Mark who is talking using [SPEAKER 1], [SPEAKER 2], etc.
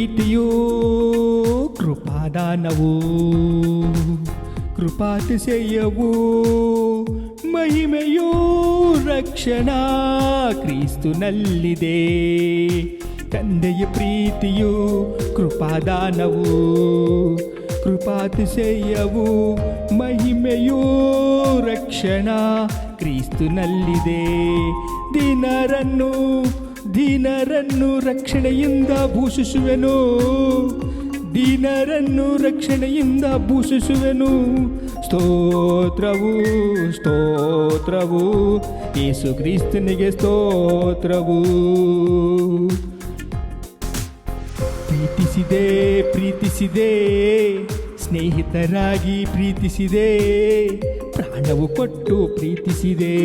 [SPEAKER 1] ಪ್ರೀತಿಯೂ ಕೃಪಾದಾನವು ಕೃಪಾತಿಶಯವು ಮಹಿಮೆಯೂ ರಕ್ಷಣಾ ಕ್ರಿಸ್ತುನಲ್ಲಿದೆ. ತಂದೆಯ ಪ್ರೀತಿಯು ಕೃಪಾದಾನವು ಕೃಪಾತಿಶಯವು ಮಹಿಮೆಯೂ ರಕ್ಷಣಾ ಕ್ರಿಸ್ತುನಲ್ಲಿದೆ. ದೀನರನ್ನು ರಕ್ಷಣೆಯಿಂದ ಭೂಷಿಸುವೆನು, ದೀನರನ್ನು ರಕ್ಷಣೆಯಿಂದ ಭೂಷಿಸುವೆನು. ಸ್ತೋತ್ರವು ಸ್ತೋತ್ರವು ಯೇಸು ಕ್ರಿಸ್ತನಿಗೆ ಸ್ತೋತ್ರವು. ಪ್ರೀತಿಸಿದೆ ಸ್ನೇಹಿತರಾಗಿ ಪ್ರೀತಿಸಿದೆ, ಪ್ರಾಣವು ಕೊಟ್ಟು ಪ್ರೀತಿಸಿದೆ.